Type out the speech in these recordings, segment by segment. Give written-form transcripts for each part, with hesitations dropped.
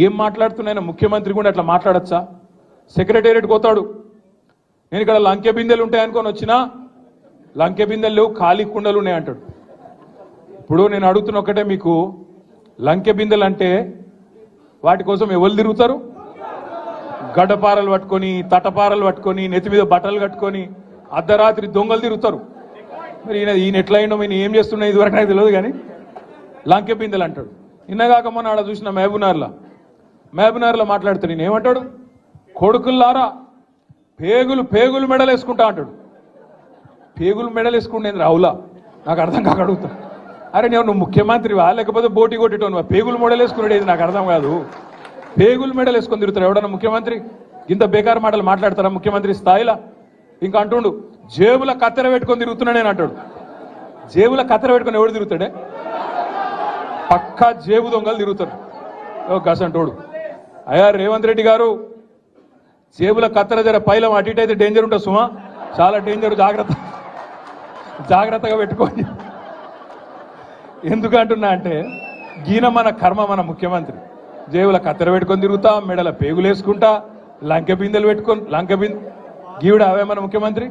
ఏం మాట్లాడుతున్నాయన ముఖ్యమంత్రి కూడా అట్లా మాట్లాడచ్చా? సెక్రటేరియట్ పోతాడు, నేను ఇక్కడ లంకె బిందెలు ఉంటాయనుకొని వచ్చినా లంకె బిందెలు లేవు, ఖాళీ కుండలు ఉన్నాయి అంటాడు. ఇప్పుడు నేను అడుగుతున్న ఒకటే, మీకు లంకె బిందెలు అంటే వాటి కోసం ఎవరు తిరుగుతారు? గడ్డపారలు పట్టుకొని, తటపారలు పట్టుకొని, నెత్తి మీద బట్టలు కట్టుకొని అర్ధరాత్రి దొంగలు తిరుగుతారు. మరి ఈయన ఎట్లా అయినా ఈయన ఏం చేస్తున్నా ఇదివరకు నాకు తెలియదు, కానీ లంకె బిందెలు అంటాడు. నిన్నగాక మొన్న ఆడ చూసిన మహబూబ్నగర్లో మాట్లాడుతాడు. నేను ఏమంటాడు? కొడుకుల్లారా పేగులు మెడలు వేసుకుంటా అంటాడు. పేగులు మెడలు వేసుకుంటేంది రావులా? నాకు అర్థం కాక అడుగుతా. అరే నువ్వు ముఖ్యమంత్రివా లేకపోతే బోటి కొట్టేటోనువా? పేగులు మెడలు వేసుకునేది నాకు అర్థం కాదు. పేగులు మెడలు వేసుకొని తిరుగుతారు ఎవడన్నా ముఖ్యమంత్రి? ఇంత బేకారు మాటలు మాట్లాడతారా ముఖ్యమంత్రి స్థాయిలో? ఇంకా అంటుండు జేబుల కత్తెర పెట్టుకొని తిరుగుతున్నా నేను అంటాడు. జేబుల కత్తెర పెట్టుకొని ఎవడు తిరుగుతాడే? పక్కా జేబు దొంగలు తిరుగుతారు గసంటోడు. అయ్యా రేవంత్ రెడ్డి గారు, జేబుల కత్తెర జర పైలం అటు ఇటు అయితే డేంజర్ ఉంటుంది సుమా, చాలా డేంజర్, జాగ్రత్తగా పెట్టుకోండి. ఎందుకంటున్నా అంటే గీన మన కర్మ, మన ముఖ్యమంత్రి జేబుల కత్తెర పెట్టుకొని తిరుగుతా, మెడల పేగులు వేసుకుంటా, లంకె బిందెలు పెట్టుకొని గీవిడ అవే మన ముఖ్యమంత్రి.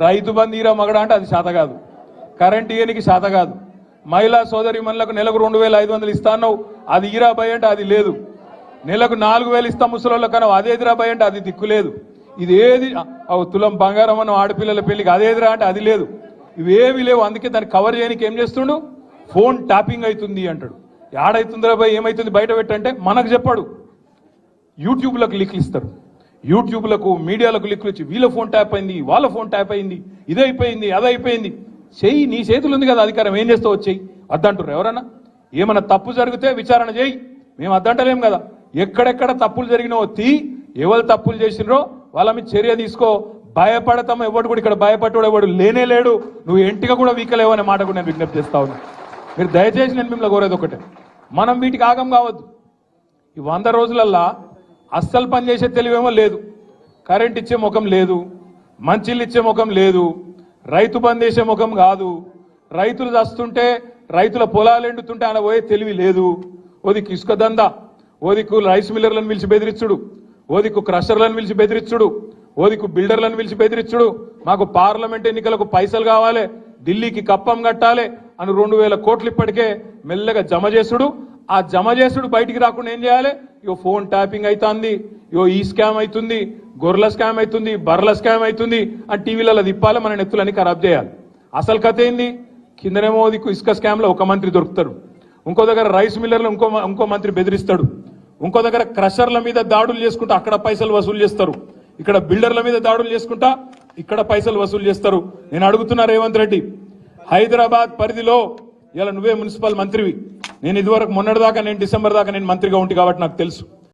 రైతు బంధు ఈరా మగడ అంటే అది శాత కాదు, కరెంట్ ఇయనికి శాత కాదు, మహిళా సోదరి మనులకు నెలకు 2500 ఇస్తా అన్నావు, అది ఈరా భయ అంటే అది లేదు, నెలకు 4000 ఇస్తా ముసలోళ్ళ కన్నా అదేదిరా భయ అంటే అది దిక్కు లేదు, ఇది ఏది తులం బంగారం అన్న ఆడపిల్లల పెళ్లికి అదేదిరా అంటే అది లేదు, ఇవేవి లేవు. అందుకే దాన్ని కవర్ చేయడానికి ఏం చేస్తుండు? ఫోన్ ట్యాపింగ్ అవుతుంది అంటాడు. ఏడైతుందిరా భయ, ఏమైతుంది బయట పెట్టంటే మనకు చెప్పాడు. యూట్యూబ్లకు లింకులు ఇస్తారు, యూట్యూబ్లకు మీడియాలకు లింకులు ఇచ్చి వీళ్ళ ఫోన్ ట్యాప్ అయింది, వాళ్ళ ఫోన్ ట్యాప్ అయింది, ఇదైపోయింది అదైపోయింది. చెయ్యి, నీ చేతులు ఉంది కదా అధికారం, ఏం చేస్తావు వచ్చేయి అద్దంటారు ఎవరన్నా? ఏమన్నా తప్పు జరిగితే విచారణ చేయి, మేము అద్దంటలేం కదా. ఎక్కడెక్కడ తప్పులు జరిగినావో ఎవరు తప్పులు చేసినరో వాళ్ళ మీద చర్య తీసుకో. భయపడతాం, ఎవడు కూడా ఇక్కడ భయపడ్డాడు ఎవడు లేనే లేడు. నువ్వు ఎంటిగా కూడా వీకలేవు అనే మాట కూడా నేను విజ్ఞప్తి చేస్తా ఉన్నా. మీరు దయచేసి నేను మిమ్మల్ని కోరేది ఒకటే, మనం వీటికి ఆగం కావద్దు. ఈ 100 రోజులల్లా అస్సలు పనిచేసే తెలివేమో లేదు, కరెంట్ ఇచ్చే ముఖం లేదు, మంచిళ్ళు ఇచ్చే ముఖం లేదు, రైతు బంద్ చేసే ముఖం కాదు, రైతులు చస్తుంటే రైతుల పొలాలు ఎండుతుంటే ఆయన పోయే తెలివి లేదు. ఓదికు ఇసుక దందా, ఓదికు రైస్ మిల్లర్లను పిలిచి బెదిరించుడు, ఓదికు క్రషర్లను పిలిచి బెదిరించుడు, ఓదికు బిల్డర్లను పిలిచి బెదిరించుడు, మాకు పార్లమెంట్ ఎన్నికలకు పైసలు కావాలి, ఢిల్లీకి కప్పం కట్టాలి అని 2000 కోట్లు ఇప్పటికే మెల్లగా జమ చేసుడు. ఆ జమ చేసుడు బయటికి రాకుండా ఏం చేయాలి? ఇగో ఫోన్ ట్యాపింగ్ అవుతుంది, ఇగో ఈ స్కామ్ అవుతుంది, గొర్రెల స్కామ్ అవుతుంది, బర్రెల స్కామ్ అవుతుంది అని టీవీలలో తిప్పాలి, మన నెత్తులని ఖరాబ్ చేయాలి. అసలు కథ ఏంది? కిందనేమో ఇసుక స్కామ్లో ఒక మంత్రి దొరుకుతాడు, ఇంకో దగ్గర రైస్ మిల్లర్లు ఇంకో మంత్రి బెదిరిస్తాడు, ఇంకో దగ్గర క్రషర్ల మీద దాడులు చేసుకుంటా అక్కడ పైసలు వసూలు చేస్తారు, ఇక్కడ బిల్డర్ల మీద దాడులు చేసుకుంటా ఇక్కడ పైసలు వసూలు చేస్తారు. నేను అడుగుతున్నా రేవంత్ రెడ్డి, హైదరాబాద్ పరిధిలో ఇలా నువ్వే మున్సిపల్ మంత్రివి, నేను ఇదివరకు మొన్నటిదాకా నేను డిసెంబర్ దాకా నేను మంత్రిగా ఉంటి కాబట్టి నాకు తెలుసు.